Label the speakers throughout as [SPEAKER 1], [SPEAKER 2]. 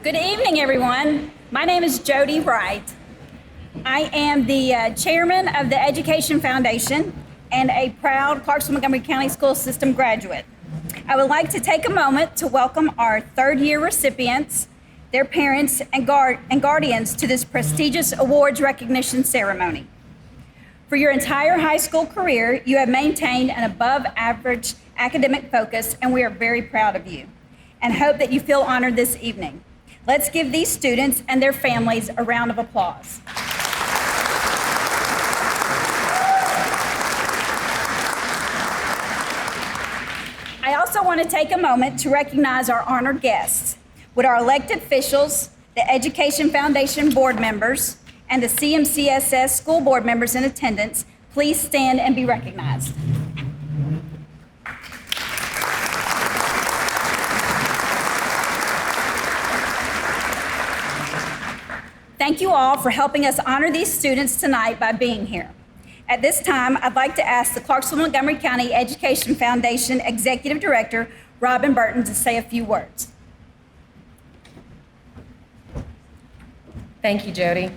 [SPEAKER 1] Good evening, everyone. My name is Jody Wright. I am the chairman of the Education Foundation and a proud Clarksville-Montgomery County School System graduate. I would like to take a moment to welcome our third-year recipients, their parents, and guardians to this prestigious awards recognition ceremony. For your entire high school career, you have maintained an above-average academic focus, and we are very proud of you and hope that you feel honored this evening. Let's give these students and their families a round of applause. I also want to take a moment to recognize our honored guests. Would our elected officials, the Education Foundation board members, and the CMCSS school board members in attendance please stand and be recognized. Thank you all for helping us honor these students tonight by being here. At this time, I'd like to ask the Clarksville-Montgomery County Education Foundation Executive Director, Robin Burton, to say a few words.
[SPEAKER 2] Thank you, Jody.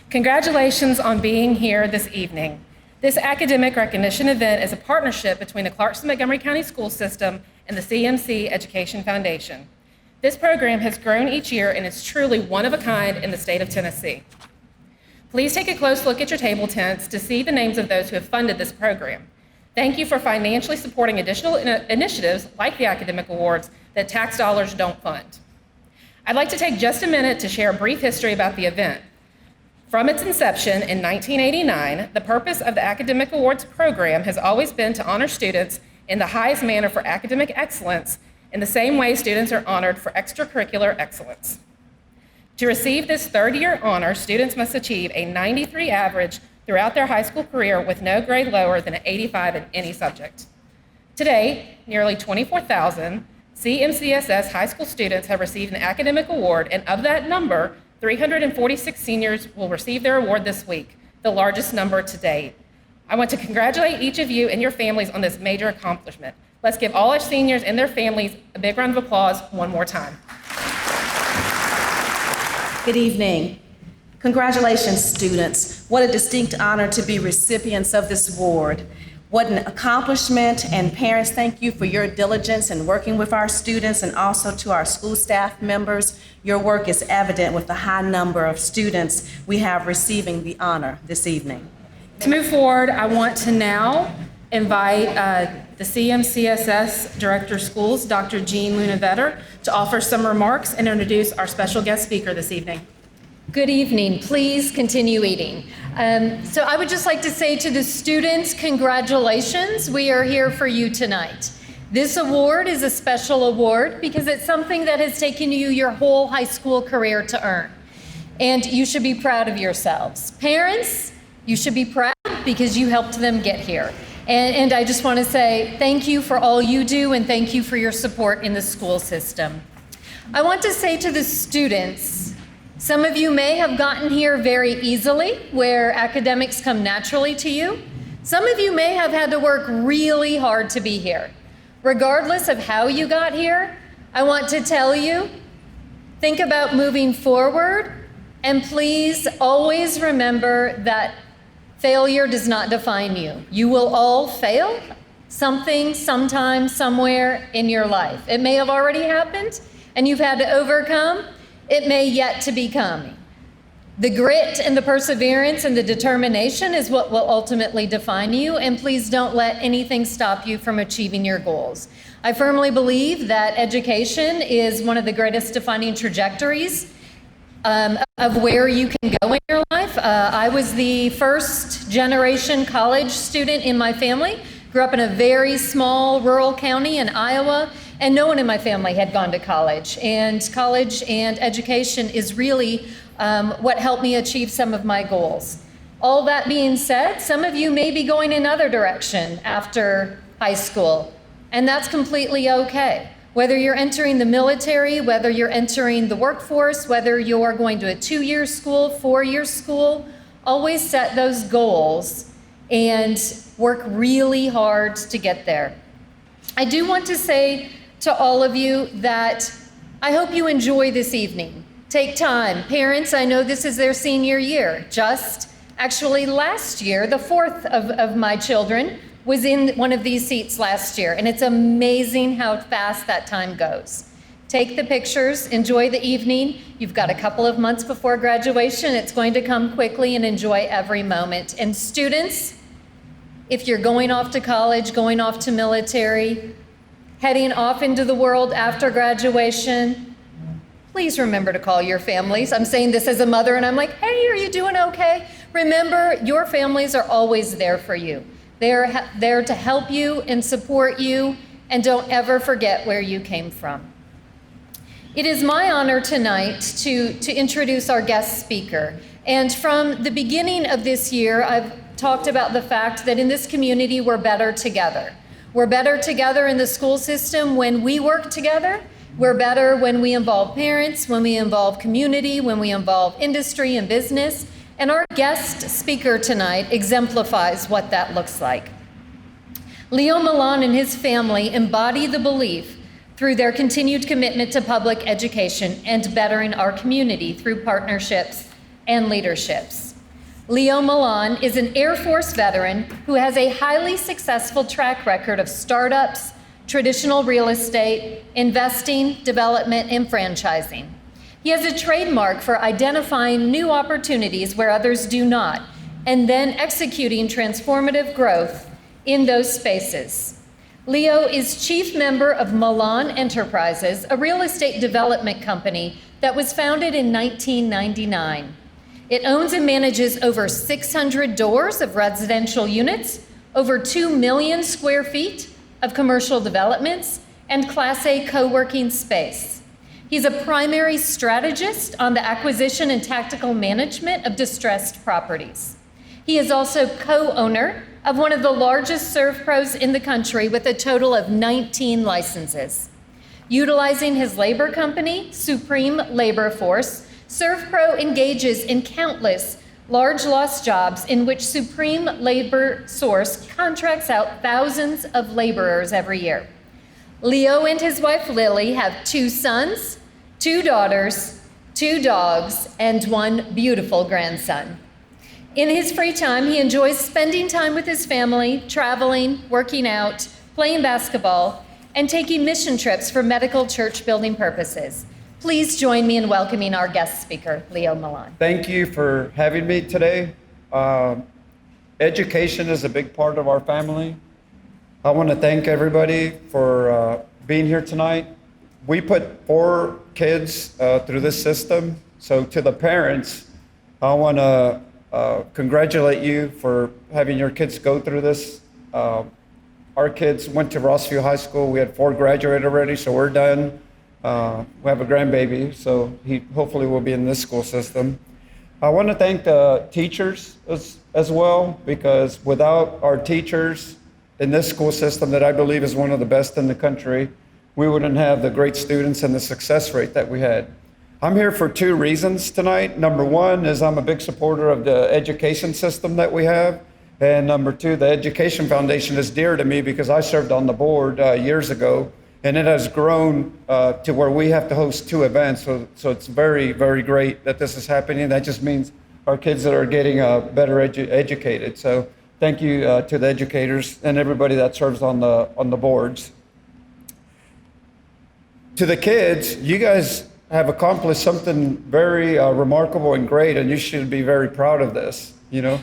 [SPEAKER 2] Congratulations on being here this evening. This academic recognition event is a partnership between the Clarksville-Montgomery County School System and the CMC Education Foundation. This program has grown each year and is truly one of a kind in the state of Tennessee. Please take a close look at your table tents to see the names of those who have funded this program. Thank you for financially supporting additional initiatives like the academic awards that tax dollars don't fund. I'd like to take just a minute to share a brief history about the event. From its inception in 1989, the purpose of the Academic Awards program has always been to honor students in the highest manner for academic excellence in the same way students are honored for extracurricular excellence. To receive this third-year honor, students must achieve a 93 average throughout their high school career with no grade lower than an 85 in any subject. Today, nearly 24,000 CMCSS high school students have received an academic award, and of that number, 346 seniors will receive their award this week, the largest number to date. I want to congratulate each of you and your families on this major accomplishment. Let's give all our seniors and their families a big round of applause one more time.
[SPEAKER 3] Good evening. Congratulations, students. What a distinct honor to be recipients of this award. What an accomplishment, and parents, thank you for your diligence in working with our students, and also to our school staff members. Your work is evident with the high number of students we have receiving the honor this evening.
[SPEAKER 2] To move forward, I want to now invite the CMCSS Director of Schools, Dr. Jean Luna-Vedder, to offer some remarks and introduce our special guest speaker this evening.
[SPEAKER 4] Good evening. Please continue eating. So I would just like to say to the students, congratulations. We are here for you tonight. This award is a special award because it's something that has taken you your whole high school career to earn. And you should be proud of yourselves. Parents, you should be proud because you helped them get here. And I just want to say thank you for all you do, and thank you for your support in the school system. I want to say to the students, some of you may have gotten here very easily, where academics come naturally to you. Some of you may have had to work really hard to be here. Regardless of how you got here, I want to tell you, think about moving forward, and please always remember that failure does not define you. You will all fail something, sometime, somewhere in your life. It may have already happened and you've had to overcome. It may yet to be coming. The grit and the perseverance and the determination is what will ultimately define you, and please don't let anything stop you from achieving your goals. I firmly believe that education is one of the greatest defining trajectories of where you can go in your life. I was the first generation college student in my family. Grew up in a very small rural county in Iowa, and no one in my family had gone to college. And college and education is really what helped me achieve some of my goals. All that being said, some of you may be going another direction after high school, and that's completely okay. Whether you're entering the military, whether you're entering the workforce, whether you're going to a 2-year school, 4-year school, always set those goals and work really hard to get there. I do want to say to all of you that I hope you enjoy this evening. Take time. Parents, I know this is their senior year. Actually last year, the fourth of my children was in one of these seats last year, and it's amazing how fast that time goes. Take the pictures, enjoy the evening. You've got a couple of months before graduation. It's going to come quickly, and enjoy every moment. And students, if you're going off to college, going off to military, heading off into the world after graduation, please remember to call your families. I'm saying this as a mother, and I'm like, hey, are you doing okay? Remember, your families are always there for you. They're there to help you and support you, and don't ever forget where you came from. It is my honor tonight to introduce our guest speaker. And from the beginning of this year, I've talked about the fact that in this community, we're better together. We're better together in the school system when we work together. We're better when we involve parents, when we involve community, when we involve industry and business. And our guest speaker tonight exemplifies what that looks like. Leo Millan and his family embody the belief through their continued commitment to public education and bettering our community through partnerships and leaderships. Leo Millan is an Air Force veteran who has a highly successful track record of startups, traditional real estate, investing, development, and franchising. He has a trademark for identifying new opportunities where others do not, and then executing transformative growth in those spaces. Leo is chief member of Millan Enterprises, a real estate development company that was founded in 1999. It owns and manages over 600 doors of residential units, over 2 million square feet of commercial developments, and Class A co-working space. He's a primary strategist on the acquisition and tactical management of distressed properties. He is also co-owner of one of the largest ServPros in the country with a total of 19 licenses. Utilizing his labor company, Supreme Labor Force, ServPro engages in countless large loss jobs in which Supreme Labor Source contracts out thousands of laborers every year. Leo and his wife Lily have 2 sons, 2 daughters, 2 dogs, and 1 beautiful grandson. In his free time, he enjoys spending time with his family, traveling, working out, playing basketball, and taking mission trips for medical church building purposes. Please join me in welcoming our guest speaker, Leo Millan.
[SPEAKER 5] Thank you for having me today. Education is a big part of our family. I want to thank everybody for being here tonight. We put 4 kids through this system. So to the parents, I want to congratulate you for having your kids go through this. Our kids went to Rossview High School. We had 4 graduate already, so we're done. We have a grandbaby, so he hopefully will be in this school system. I want to thank the teachers as well, because without our teachers in this school system that I believe is one of the best in the country, we wouldn't have the great students and the success rate that we had. I'm here for 2 reasons tonight. Number 1 is I'm a big supporter of the education system that we have. And number 2, the Education Foundation is dear to me because I served on the board years ago, and it has grown to where we have to host 2 events. So it's very, very great that this is happening. That just means our kids that are getting better educated. So thank you to the educators and everybody that serves on the boards. To the kids, you guys have accomplished something very remarkable and great, and you should be very proud of this. You know,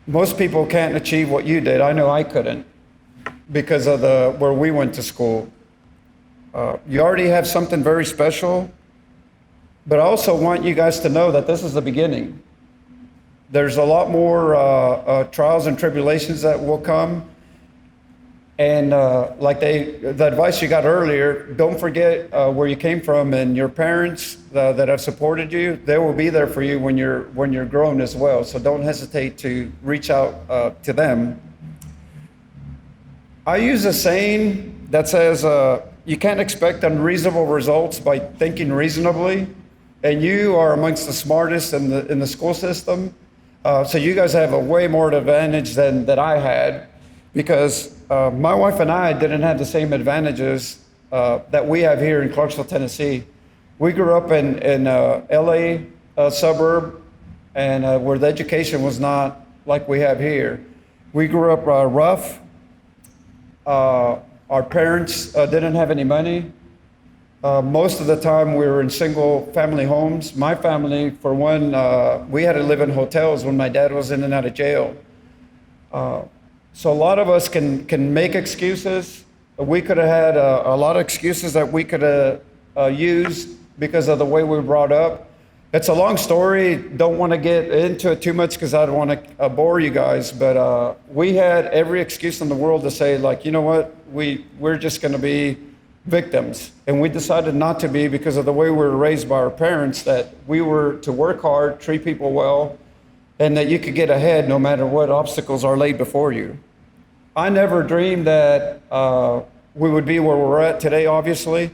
[SPEAKER 5] most people can't achieve what you did. I know I couldn't because of where we went to school. You already have something very special, but I also want you guys to know that this is the beginning. There's a lot more trials and tribulations that will come. And like the advice you got earlier, don't forget where you came from, and your parents that have supported you, they will be there for you when you're grown as well. So don't hesitate to reach out to them. I use a saying that says, you can't expect unreasonable results by thinking reasonably. And you are amongst the smartest in the school system. So you guys have a way more advantage than I had, because my wife and I didn't have the same advantages that we have here in Clarksville, Tennessee. We grew up in LA suburb, and where the education was not like we have here. We grew up rough. Our parents didn't have any money. Most of the time we were in single family homes. My family, for one, we had to live in hotels when my dad was in and out of jail. So a lot of us can make excuses. We could have had a lot of excuses that we could have used because of the way we were brought up. It's a long story. Don't want to get into it too much because I don't want to bore you guys. But we had every excuse in the world to say, like, you know what, we're just going to be victims. And we decided not to be because of the way we were raised by our parents, that we were to work hard, treat people well, and that you could get ahead no matter what obstacles are laid before you. I never dreamed that we would be where we're at today, obviously.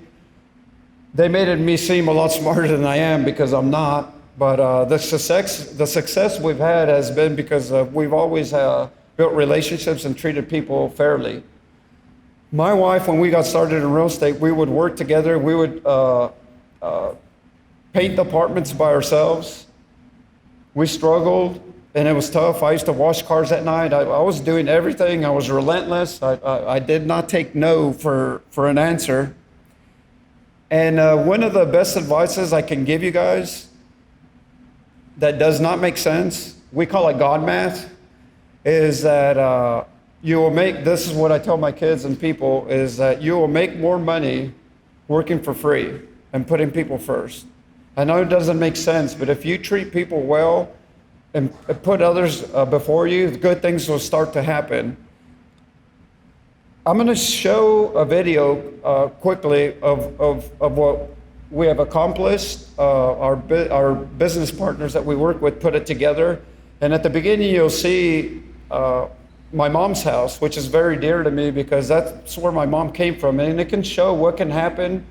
[SPEAKER 5] They made me seem a lot smarter than I am because I'm not. But the success we've had has been because we've always built relationships and treated people fairly. My wife, when we got started in real estate, we would work together. We would paint the apartments by ourselves. We struggled, and it was tough. I used to wash cars at night. I was doing everything. I was relentless. I did not take no for an answer. And one of the best advices I can give you guys that does not make sense, we call it God math, is that you will make, this is what I tell my kids and people, is that you will make more money working for free and putting people first. I know it doesn't make sense, but if you treat people well and put others before you, good things will start to happen. I'm going to show a video quickly of what we have accomplished. Our business partners that we work with put it together. And at the beginning, you'll see my mom's house, which is very dear to me because that's where my mom came from. And it can show what can happen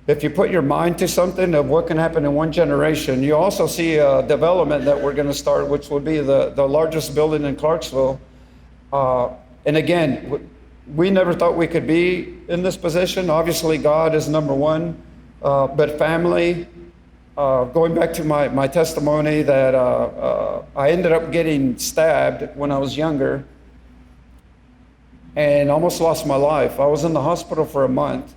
[SPEAKER 5] if you put your mind to something, of what can happen in one generation. You also see a development that we're going to start, which will be the largest building in Clarksville. And again, we never thought we could be in this position. Obviously, God is number one, but family, going back to my testimony that I ended up getting stabbed when I was younger and almost lost my life. I was in the hospital for a month.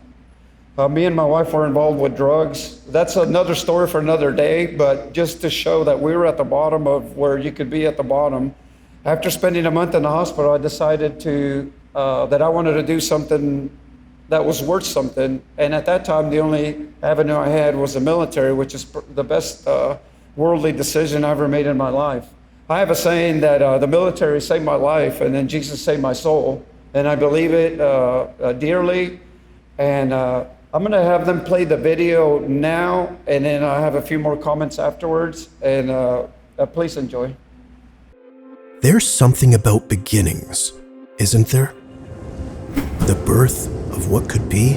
[SPEAKER 5] Me and my wife were involved with drugs. That's another story for another day, but just to show that we were at the bottom of where you could be at the bottom. After spending a month in the hospital, I decided that I wanted to do something that was worth something. And at that time, the only avenue I had was the military, which is the best worldly decision I ever made in my life. I have a saying that the military saved my life and then Jesus saved my soul. And I believe it dearly. And I'm going to have them play the video now, and then I have a few more comments afterwards. And please enjoy.
[SPEAKER 6] There's something about beginnings, isn't there? The birth of what could be,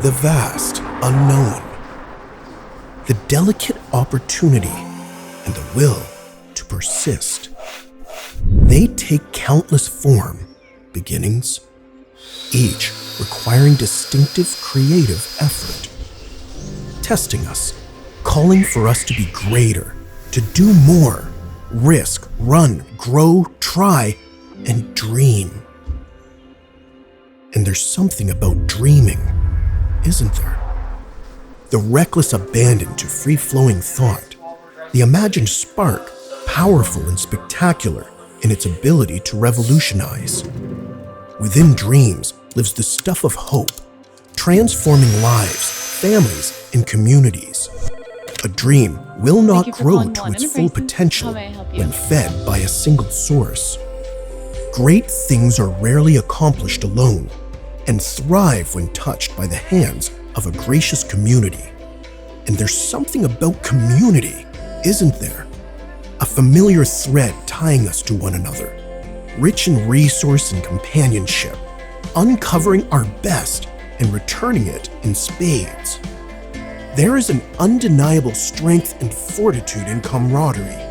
[SPEAKER 6] the vast unknown, the delicate opportunity, and the will to persist. They take countless form, beginnings, each requiring distinctive creative effort, testing us, calling for us to be greater, to do more, risk, run, grow, try, and dream. And there's something about dreaming, isn't there? The reckless abandon to free-flowing thought, the imagined spark, powerful and spectacular in its ability to revolutionize. Within dreams lives the stuff of hope, transforming lives, families, and communities. A dream will not grow to its full potential when fed by a single source. Great things are rarely accomplished alone and thrive when touched by the hands of a gracious community. And there's something about community, isn't there? A familiar thread tying us to one another, rich in resource and companionship, uncovering our best and returning it in spades. There is an undeniable strength and fortitude in camaraderie,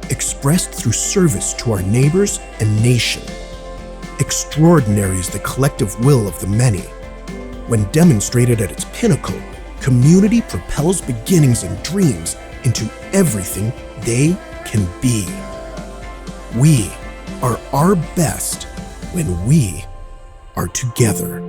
[SPEAKER 6] expressed through service to our neighbors and nation. Extraordinary is the collective will of the many. When demonstrated at its pinnacle, community propels beginnings and dreams into everything they can be. We are our best when we are together.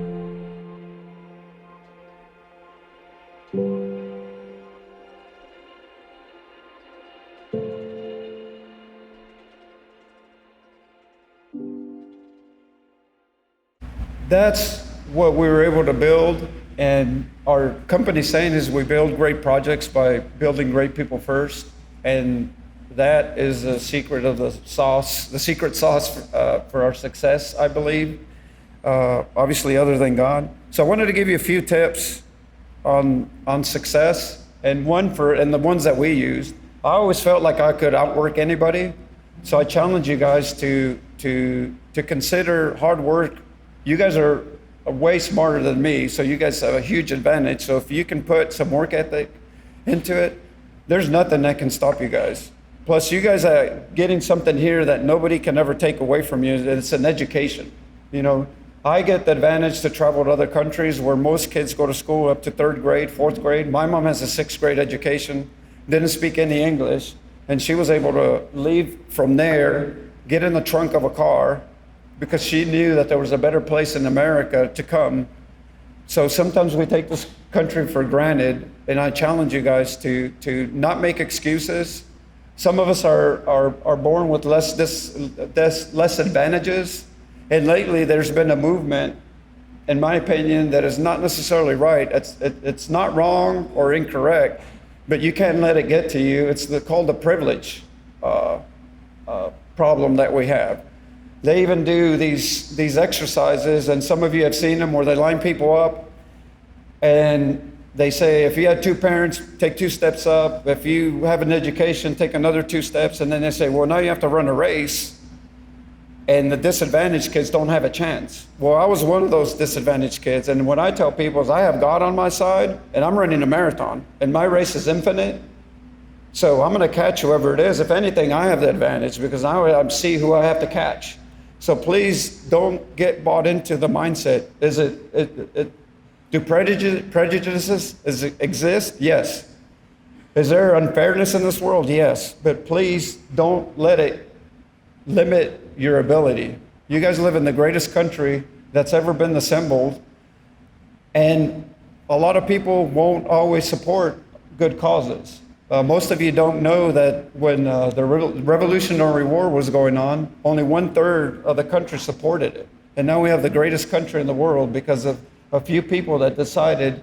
[SPEAKER 5] That's what we were able to build, and our company saying is we build great projects by building great people first, and that is the secret of the sauce, the secret sauce for our success, I believe, obviously other than God. So I wanted to give you a few tips on success, and the ones that we used. I always felt like I could outwork anybody, so I challenge you guys to consider hard work. You guys are way smarter than me, so you guys have a huge advantage. So if you can put some work ethic into it, there's nothing that can stop you guys. Plus, you guys are getting something here that nobody can ever take away from you. It's an education. You know, I get the advantage to travel to other countries where most kids go to school up to 3rd grade, 4th grade. My mom has a 6th grade education, didn't speak any English, and she was able to leave from there, get in the trunk of a car, because she knew that there was a better place in America to come. So sometimes we take this country for granted, and I challenge you guys to not make excuses. Some of us are born with less advantages, and lately there's been a movement, in my opinion, that is not necessarily right. It's not wrong or incorrect, but you can't let it get to you. It's called the privilege problem that we have. They even do these exercises, and some of you have seen them, where they line people up and they say, if you had 2 parents, take 2 steps up. If you have an education, take another 2 steps. And then they say, well, now you have to run a race, and the disadvantaged kids don't have a chance. Well, I was one of those disadvantaged kids, and what I tell people is I have God on my side, and I'm running a marathon, and my race is infinite. So I'm going to catch whoever it is. If anything, I have the advantage because now I see who I have to catch. So please don't get bought into the mindset. Do prejudices exist? Yes. Is there unfairness in this world? Yes. But please don't let it limit your ability. You guys live in the greatest country that's ever been assembled, and a lot of people won't always support good causes. Most of you don't know that when the Revolutionary War was going on, only 1/3 of the country supported it. And now we have the greatest country in the world because of a few people that decided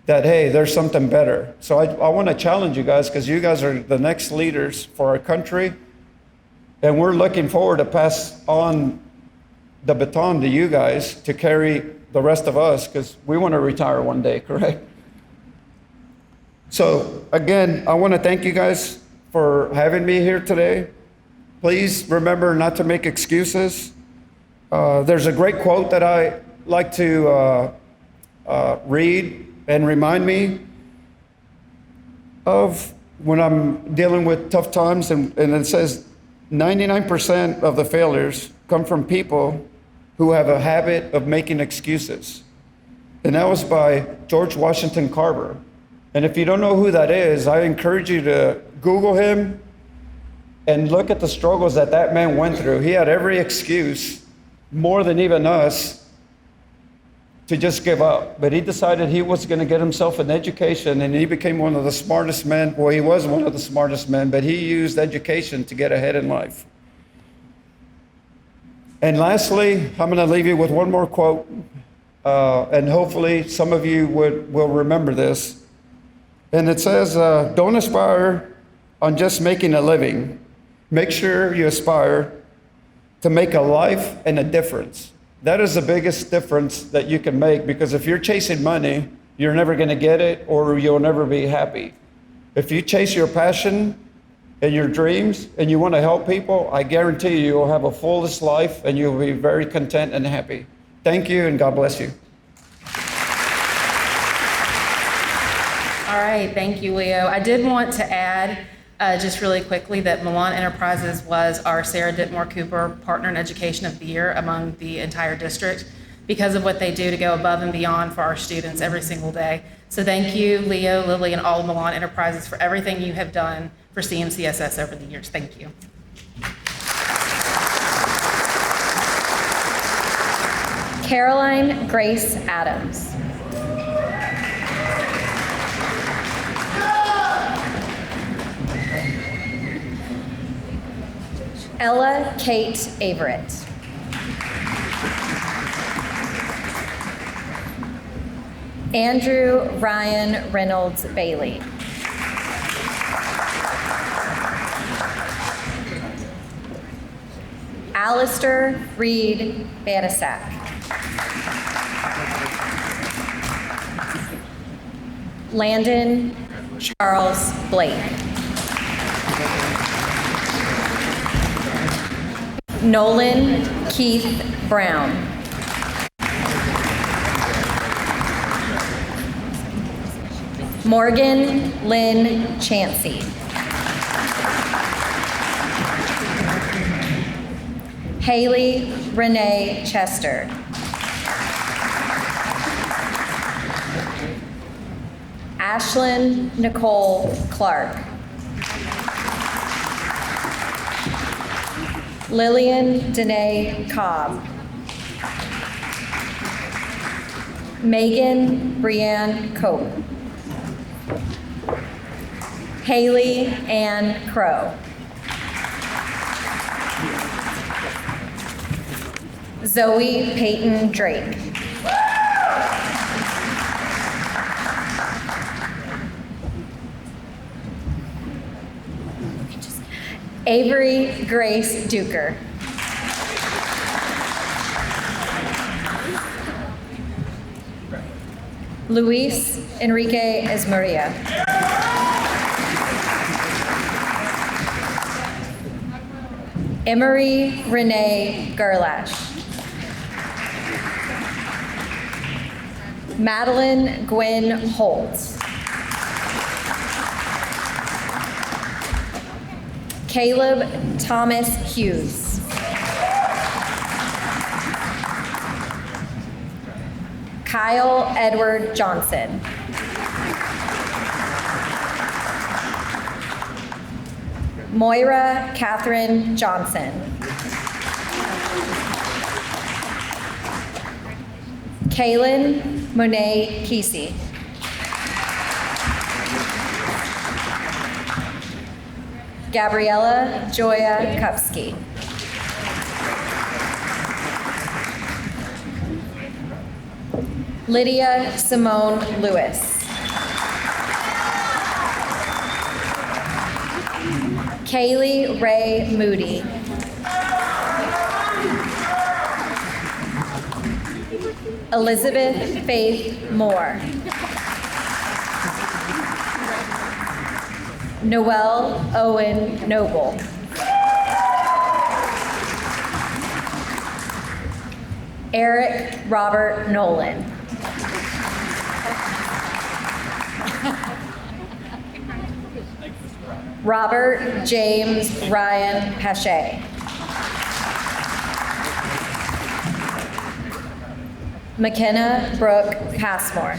[SPEAKER 5] that, hey, there's something better. So I want to challenge you guys, because you guys are the next leaders for our country. And we're looking forward to pass on the baton to you guys to carry the rest of us, because we want to retire one day, correct? So again, I want to thank you guys for having me here today. Please remember not to make excuses. There's a great quote that I like to read and remind me of when I'm dealing with tough times, and it says 99% of the failures come from people who have a habit of making excuses. And that was by George Washington Carver. And if you don't know who that is, I encourage you to Google him and look at the struggles that man went through. He had every excuse, more than even us, to just give up. But he decided he was going to get himself an education, and he became one of the smartest men. Well, he was one of the smartest men, but he used education to get ahead in life. And lastly, I'm going to leave you with one more quote, and hopefully some of you will remember this. And it says, don't aspire on just making a living. Make sure you aspire to make a life and a difference. That is the biggest difference that you can make, because if you're chasing money, you're never going to get it, or you'll never be happy. If you chase your passion and your dreams and you want to help people, I guarantee you will have a fullest life and you'll be very content and happy. Thank you, and God bless you.
[SPEAKER 2] All right, thank you, Leo. I did want to add just really quickly that Millan Enterprises was our Sarah Ditmore Cooper Partner in Education of the Year among the entire district, because of what they do to go above and beyond for our students every single day. So thank you, Leo, Lily, and all of Millan Enterprises for everything you have done for CMCSS over the years. Thank you.
[SPEAKER 7] Caroline Grace Adams. Ella Kate Averett. Andrew Ryan Reynolds Bailey. Alistair Reed Banasak. Landon Charles Blake. Nolan Keith Brown. Morgan Lynn Chansey. Haley Renee Chester. Ashlyn Nicole Clark. Lillian Danae Cobb. Megan Brianne Cope. Haley Ann Crow. Zoe Peyton Drake. Avery Grace Duker. Luis Enrique Esmaria. Emery Renee Gerlash. Madeline Gwen Holtz. Caleb Thomas Hughes. Kyle Edward Johnson. Moira Catherine Johnson. Kaylin Monet Kesey. Gabriella Joya Kupski. Lydia Simone Lewis. Kaylee Ray Moody. Elizabeth Faith Moore. Noel Owen Noble. Eric Robert Nolan. Robert James Ryan Pache. McKenna Brooke Passmore.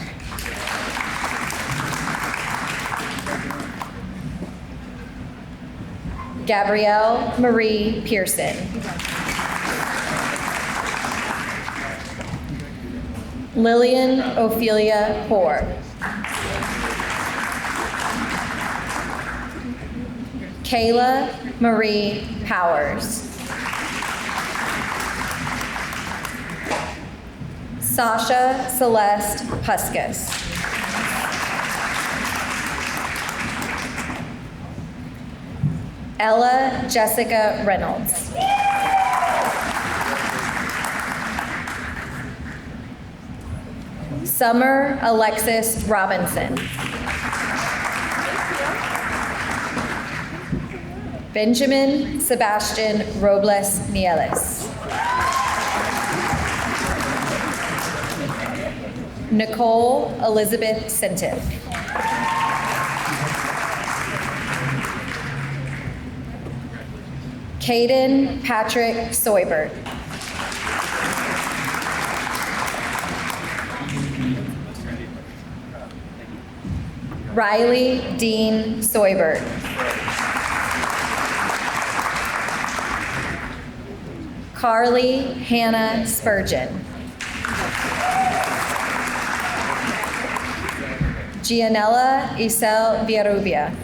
[SPEAKER 7] Gabrielle Marie Pearson. Lillian Ophelia Hoare. Kayla Marie Powers. Sasha Celeste Puskas. Ella Jessica Reynolds. Summer Alexis Robinson. Benjamin Sebastian Robles Nieles. Nicole Elizabeth Sentif. Caden Patrick Soybert. Riley Dean Soybert. Carly Hannah Spurgeon. Gianella Isel Villarubia.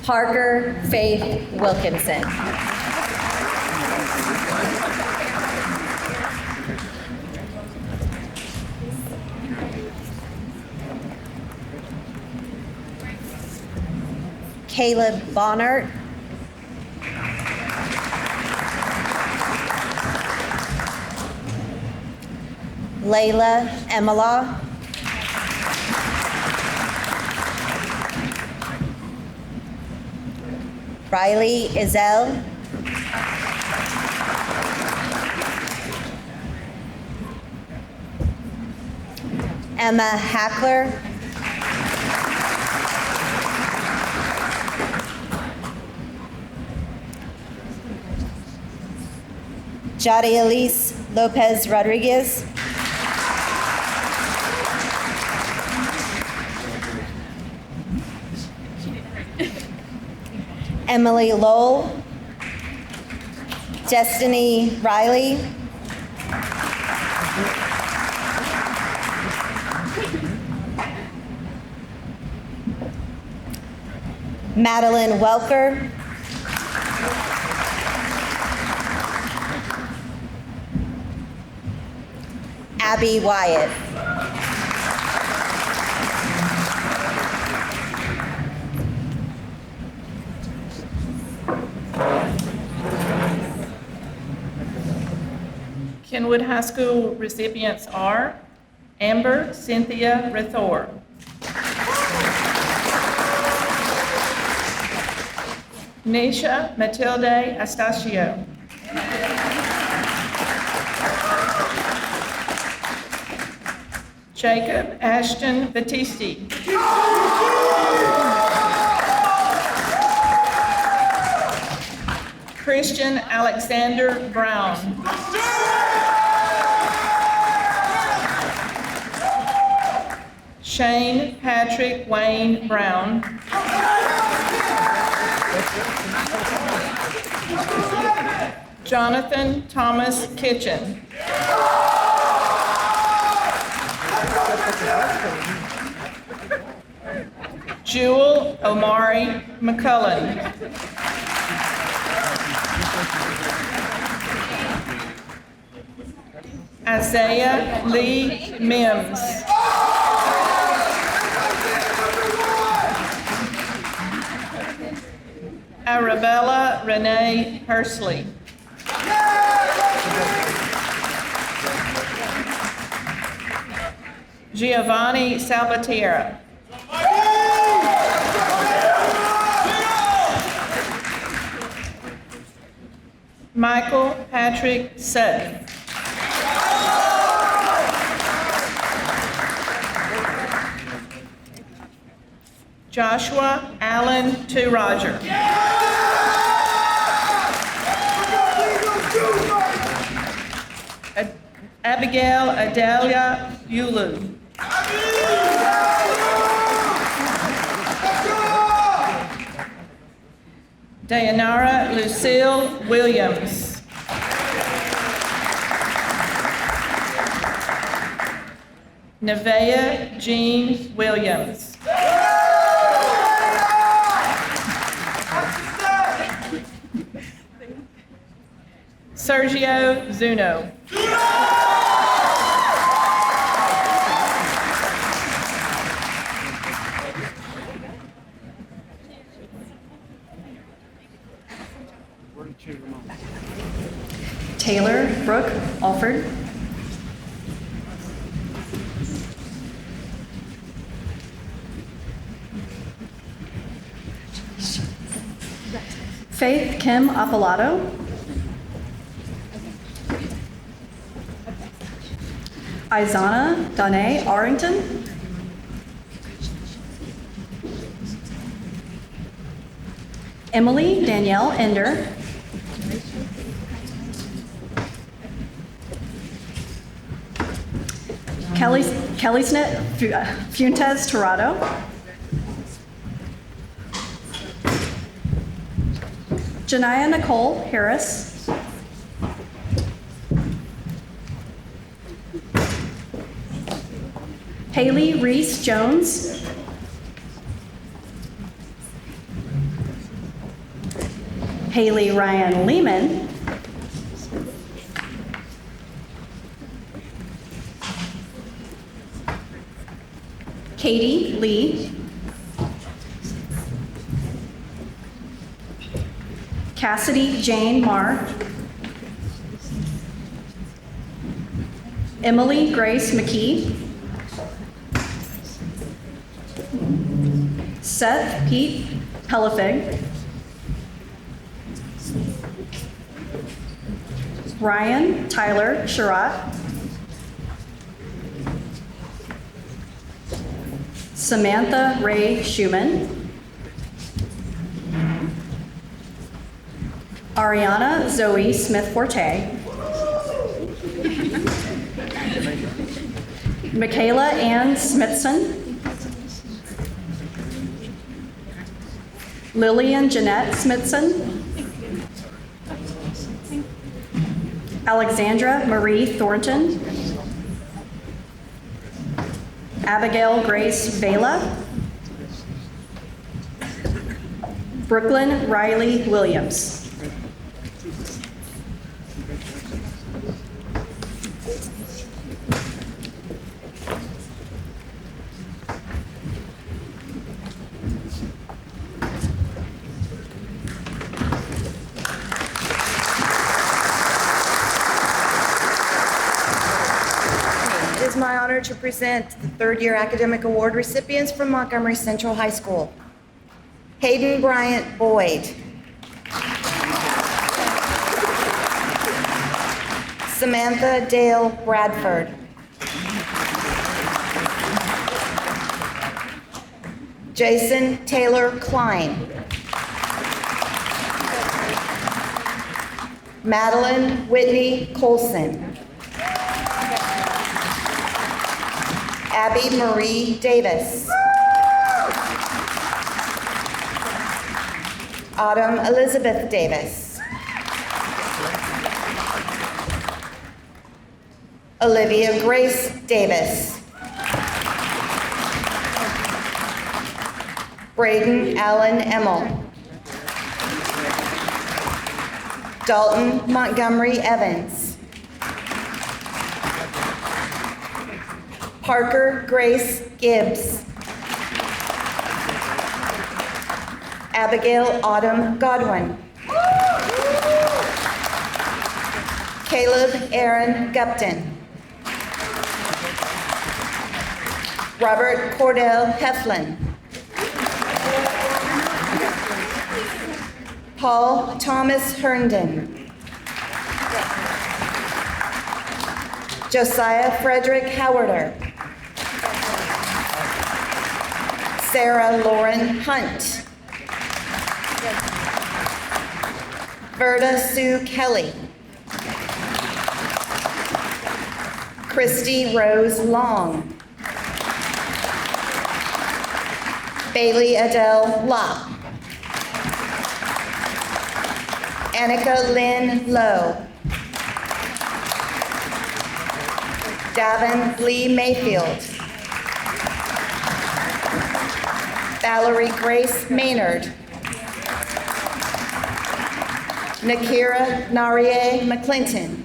[SPEAKER 7] Parker Faith Wilkinson. Caleb Bonnert. Layla Emala. Riley Izell. Emma Hackler. Jadi Elise Lopez Rodriguez. Emily Lowell. Destiny Riley. Madeline Welker. Abby Wyatt.
[SPEAKER 8] Kenwood High School recipients are Amber Cynthia Rethor, Nisha Matilde Astacio, Jacob Ashton Battisti, Christian Alexander Brown, Shane Patrick Wayne Brown, Jonathan Thomas Kitchen, Jewel Omari McCullen, Isaiah Lee Mims, Arabella Renee Hursley, Giovanni Salvatierra, Michael Patrick Sutton, Joshua Allen Roger, Abigail Adelia Yulu, Dayanara Lucille Williams, Nevaeh Jean Williams, Sergio Zuno,
[SPEAKER 9] Taylor Brooke Alford, Faith Kim Apalato, Izana Danae Arrington, Emily Danielle Ender, Kellysnet Fuentes Torado. Janiyah Nicole Harris. Haley Reese Jones. Haley Ryan Lehman. Katie Lee. Cassidy Jane Marr. Emily Grace McKee. Seth Pete Pelifig. Ryan Tyler Sherratt. Samantha Ray Schumann. Ariana Zoe Smith Forte. Michaela Ann Smithson. Lillian Jeanette Smithson. Alexandra Marie Thornton. Abigail Grace Vela. Brooklyn Riley Williams.
[SPEAKER 10] It is my honor to present the third-year academic award recipients from Montgomery Central High School. Hayden Bryant Boyd. Samantha Dale Bradford. Jason Taylor Klein. Madeline Whitney Colson. Abby Marie Davis. Autumn Elizabeth Davis. Olivia Grace Davis. Braden Allen Emmel. Dalton Montgomery Evans. Parker Grace Gibbs. Abigail Autumn Godwin. Caleb Aaron Gupton. Robert Cordell Heflin. Paul Thomas Herndon. Josiah Frederick Howarder. Sarah Lauren Hunt. Verda Sue Kelly. Christy Rose Long. Bailey Adele Locke. Annika Lynn Lowe. Davin Lee Mayfield. Valerie Grace Maynard. Nakira Narie McClinton.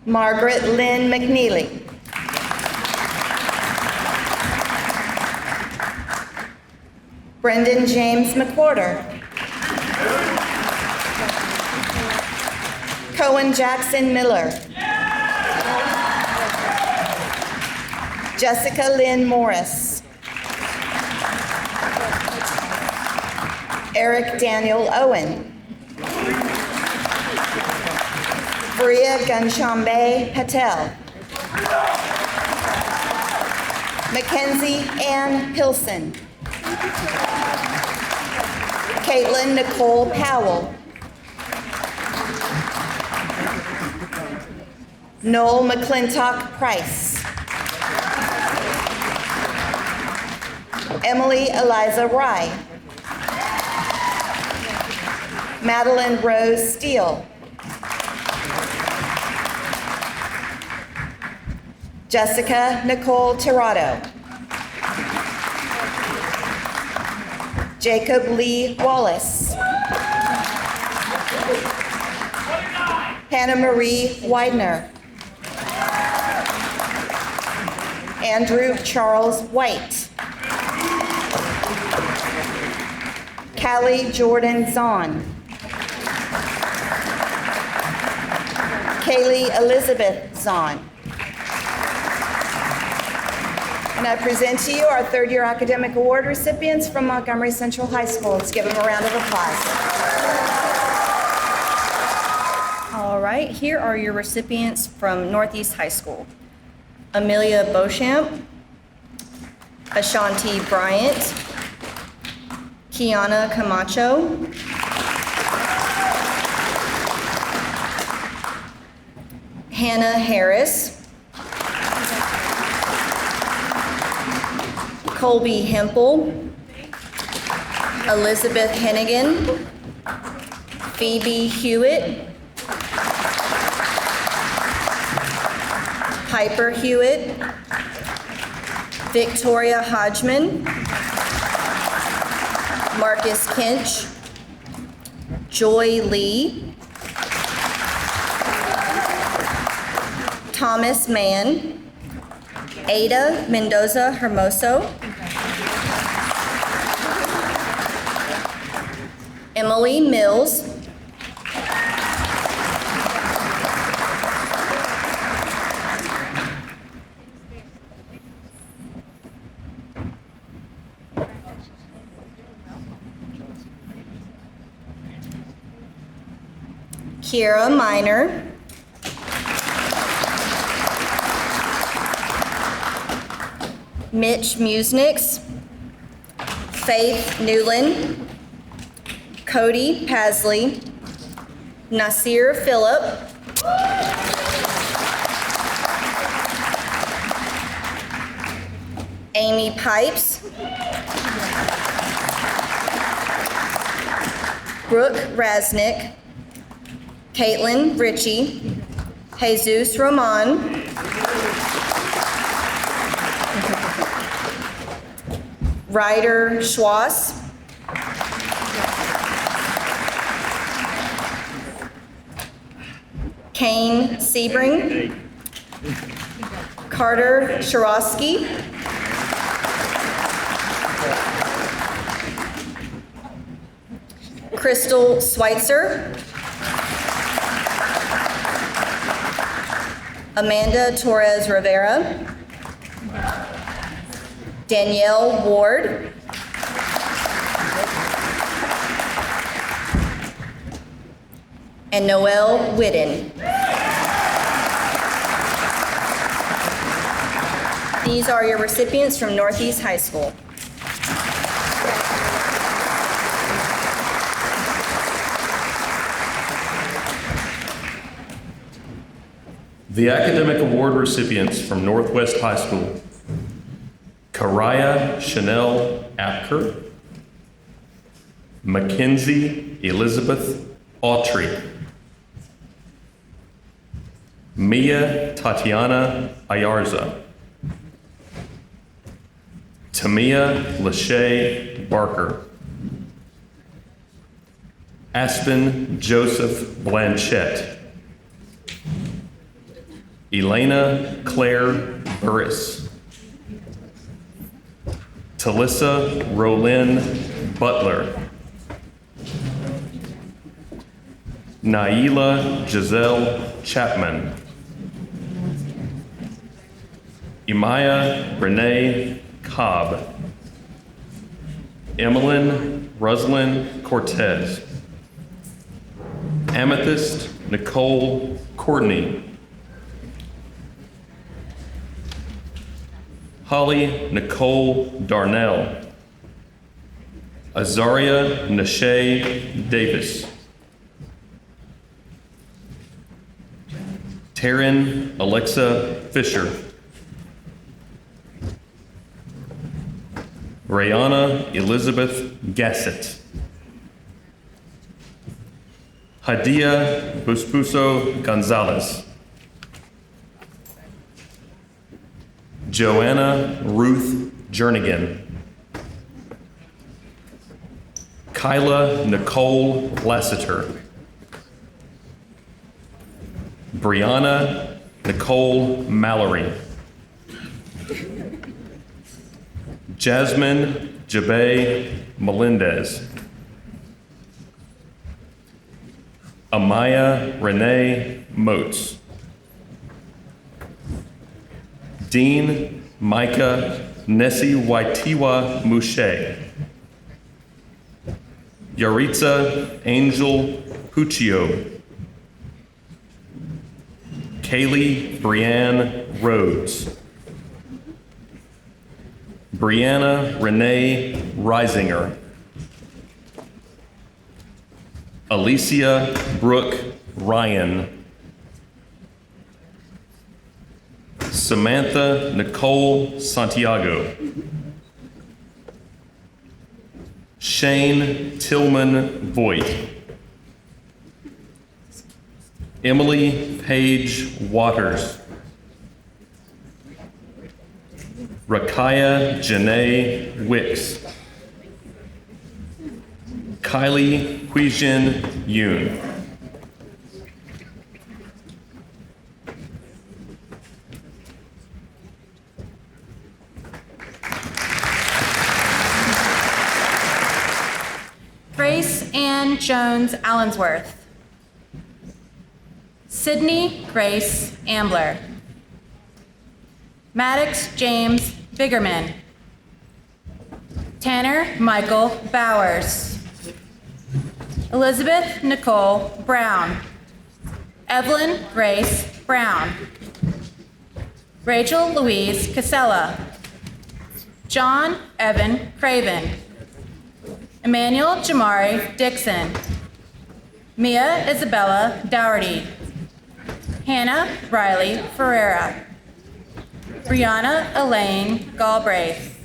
[SPEAKER 10] Margaret Lynn McNeely. Brendan James McWhorter. Cohen Jackson Miller. Jessica Lynn Morris. Eric Daniel Owen. Bria Ganshambe Patel. Mackenzie Ann Pilson. Caitlin Nicole Powell. Noel McClintock Price. Emily Eliza Rye. Madeline Rose Steele. Jessica Nicole Tirado. Jacob Lee Wallace. Hannah Marie Widener. Andrew Charles White. Callie Jordan Zahn. Kaylee Elizabeth Zahn. And I present to you our third-year academic award recipients from Montgomery Central High School. Let's give them a round of applause.
[SPEAKER 11] All right, here are your recipients from Northeast High School. Amelia Beauchamp, Ashanti Bryant, Kiana Camacho, Hannah Harris, Colby Hempel, Elizabeth Hennigan, Phoebe Hewitt, Piper Hewitt, Victoria Hodgman, Marcus Kinch, Joy Lee, Thomas Mann, Ada Mendoza Hermoso, Emily Mills, Kiera Minor, Mitch Musnix, Faith Newland, Cody Pasley, Nasir Phillip, Amy Pipes, Brooke Rasnick, Caitlin Ritchie, Jesus Roman, Ryder Schwass, Kane Sebring, Carter Sharosky, Crystal Schweitzer, Amanda Torres Rivera, Danielle Ward, and Noelle Whitten. These are your recipients from Northeast High School.
[SPEAKER 12] The academic award recipients from Northwest High School: Karaya Chanel Apker, Mackenzie Elizabeth Autry, Mia Tatiana Ayarza, Tamia Lachey Barker, Aspen Joseph Blanchette, Elena Claire Burris, Talissa Rolyn Butler, Naila Giselle Chapman, Imaya Renee Cobb, Emmeline Ruslin Cortez, Amethyst Nicole Courtney, Holly Nicole Darnell, Azaria Nashay Davis. Taryn Alexa Fisher. Rayana Elizabeth Gassett. Hadia Buspuso Gonzalez. Joanna Ruth Jernigan. Kyla Nicole Lassiter. Brianna Nicole Mallory. Jasmine Jabe Melendez. Amaya Renee Moats. Dean Micah Nessie Waitiwa Mouche. Yaritza Angel Puccio. Kaylee Brianne Rhodes. Brianna Renee Reisinger. Alicia Brooke Ryan. Samantha Nicole Santiago. Shane Tillman Voigt. Emily Paige Waters. Rakaya Janae Wicks. Kylie Huijin Yoon.
[SPEAKER 13] Grace Ann Jones Allensworth. Sydney Grace Ambler. Maddox James Biggerman. Tanner Michael Bowers. Elizabeth Nicole Brown. Evelyn Grace Brown. Rachel Louise Casella. John Evan Craven. Emmanuel Jamari Dixon. Mia Isabella Dougherty. Hannah Riley Ferreira. Brianna Elaine Galbraith.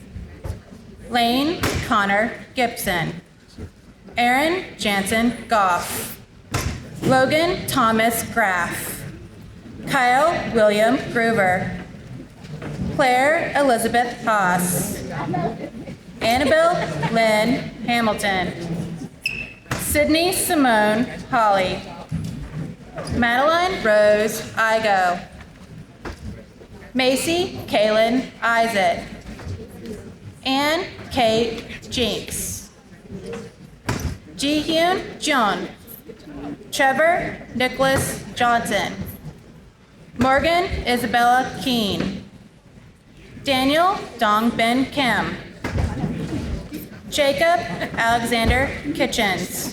[SPEAKER 13] Lane Connor Gibson. Aaron Jansen Goff. Logan Thomas Graff. Kyle William Gruber. Claire Elizabeth Haas. Annabelle Lynn Hamilton. Sydney Simone Holly. Madeline Rose Igo. Macy Kaylin Isaac. Ann Kate Jinks. Jihyun John. Trevor Nicholas Johnson. Morgan Isabella Keene. Daniel Dong Ben Kim. Jacob Alexander Kitchens.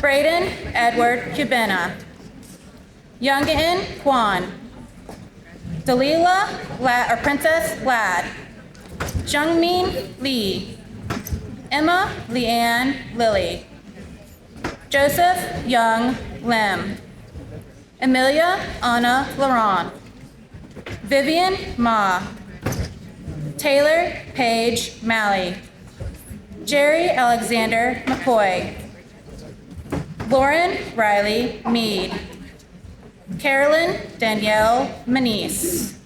[SPEAKER 13] Braden Edward Cubena. Youngin Kwan. Dalila Princess Ladd. Jungmin Lee. Emma Leanne Lilly. Joseph Young Lim. Amelia Anna Laurent. Vivian Ma. Taylor Paige Malley. Jerry Alexander McCoy. Lauren Riley Mead. Carolyn Danielle Manise.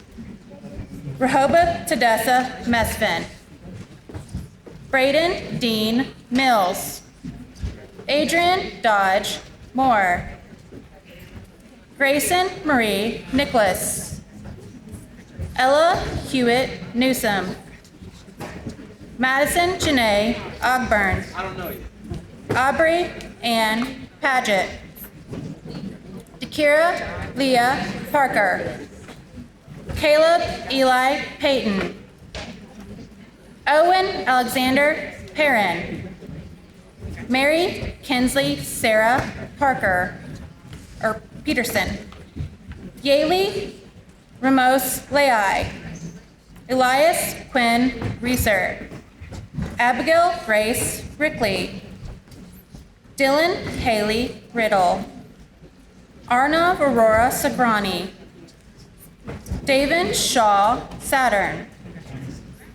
[SPEAKER 13] Rehoboth Tadessa Mesfin. Braden Dean Mills. Adrian Dodge Moore. Grayson Marie Nicholas. Ella Hewitt Newsom. Madison Janae Ogburn. Aubrey Ann Paget. Dakira Leah Parker. Caleb Eli Payton. Owen Alexander Perrin. Mary Kinsley Sarah Parker, or Peterson. Yaley Ramos Leai. Elias Quinn Reeser. Abigail Grace Rickley, Dylan Haley Riddle, Arnav Aurora Sagrani, David Shaw Saturn,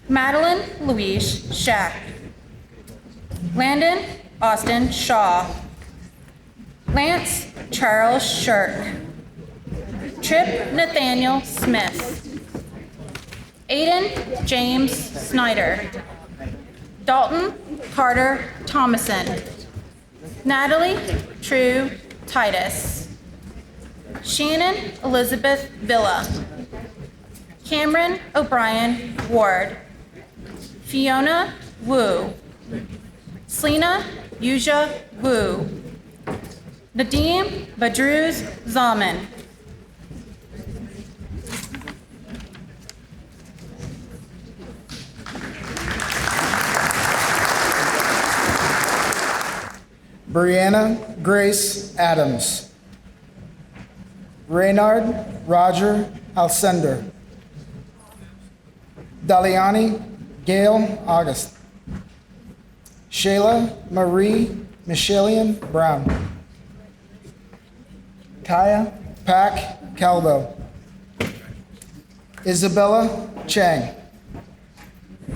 [SPEAKER 13] Madeline Louise Shack, Landon Austin Shaw, Lance Charles Shirk, Trip Nathaniel Smith, Aiden James Snyder, Dalton Carter Thomason, Natalie True Titus, Shannon Elizabeth Villa, Cameron O'Brien Ward, Fiona Wu, Selena Yuja Wu, Nadim Badruz Zaman,
[SPEAKER 14] Brianna Grace Adams, Reynard Roger Alcender, Daliani Gail August, Shayla Marie Michelian Brown, Kaya Pack Calvo, Isabella Chang,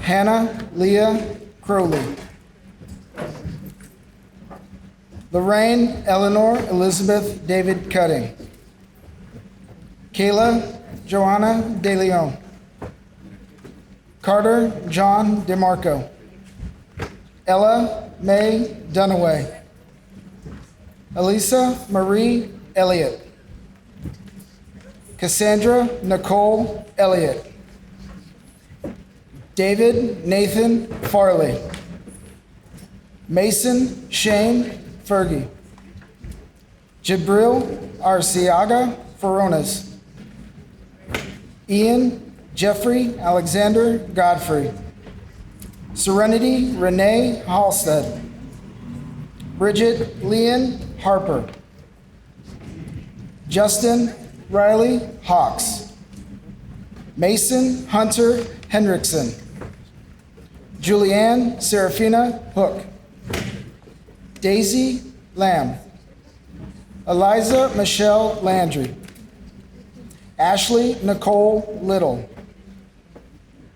[SPEAKER 14] Hannah Leah Crowley, Lorraine Eleanor Elizabeth David Cutting, Kayla Joanna De Leon, Carter John DeMarco, Ella May Dunaway, Elisa Marie Elliott, Cassandra Nicole Elliott, David Nathan Farley, Mason Shane Fergie, Jibril Arciaga Foronas, Ian Jeffrey Alexander Godfrey, Serenity Renee Halstead, Bridget Leon Harper, Justin Riley Hawks, Mason Hunter Hendrickson, Julianne Serafina Hook, Daisy Lamb, Eliza Michelle Landry, Ashley Nicole Little,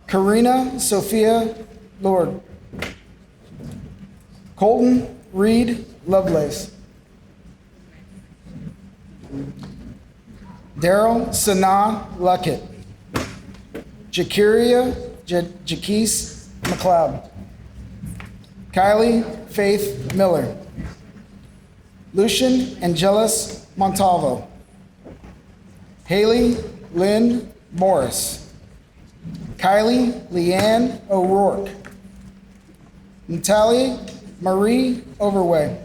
[SPEAKER 14] Karina Sophia Lord, Colton Reed Lovelace, Daryl Sanaa Luckett, Jakiria Jaquise McLeod, Kylie Faith Miller, Lucian Angelus Montalvo, Haley Lynn Morris, Kylie Leanne O'Rourke, Natalie Marie Overway,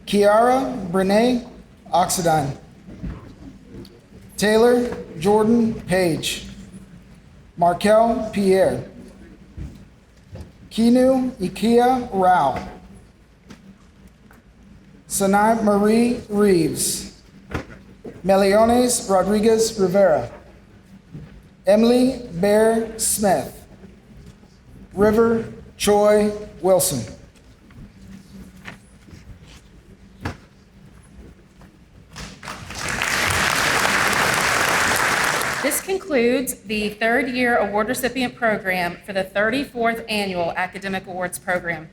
[SPEAKER 14] Kiara Brene Oxidine, Taylor Jordan Page, Markel Pierre, Kinu Ikia Rao, Sanai Marie Reeves, Meliones Rodriguez Rivera, Emily Bear Smith, River Choi Wilson.
[SPEAKER 2] This concludes the third-year award recipient program for the 34th Annual Academic Awards Program.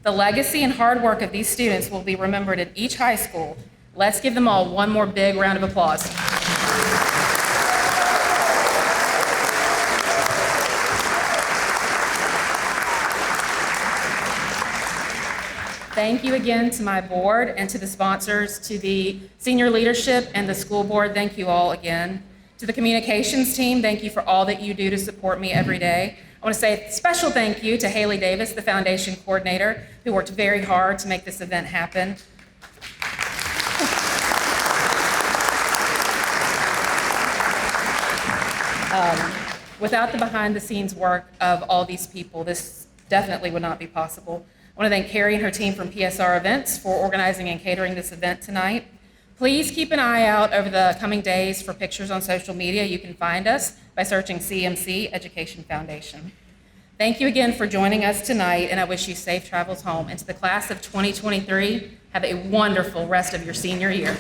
[SPEAKER 2] The legacy and hard work of these students will be remembered at each high school. Let's give them all one more big round of applause. Thank you again to my board and to the sponsors, to the senior leadership and the school board. Thank you all again. To the communications team, thank you for all that you do to support me every day. I want to say a special thank you to Haley Davis, the foundation coordinator, who worked very hard to make this event happen. Without the behind-the-scenes work of all these people, this definitely would not be possible. I want to thank Carrie and her team from PSR Events for organizing and catering this event tonight. Please keep an eye out over the coming days for pictures on social media. You can find us by searching CMC Education Foundation. Thank you again for joining us tonight, and I wish you safe travels home. And to the class of 2023, have a wonderful rest of your senior year.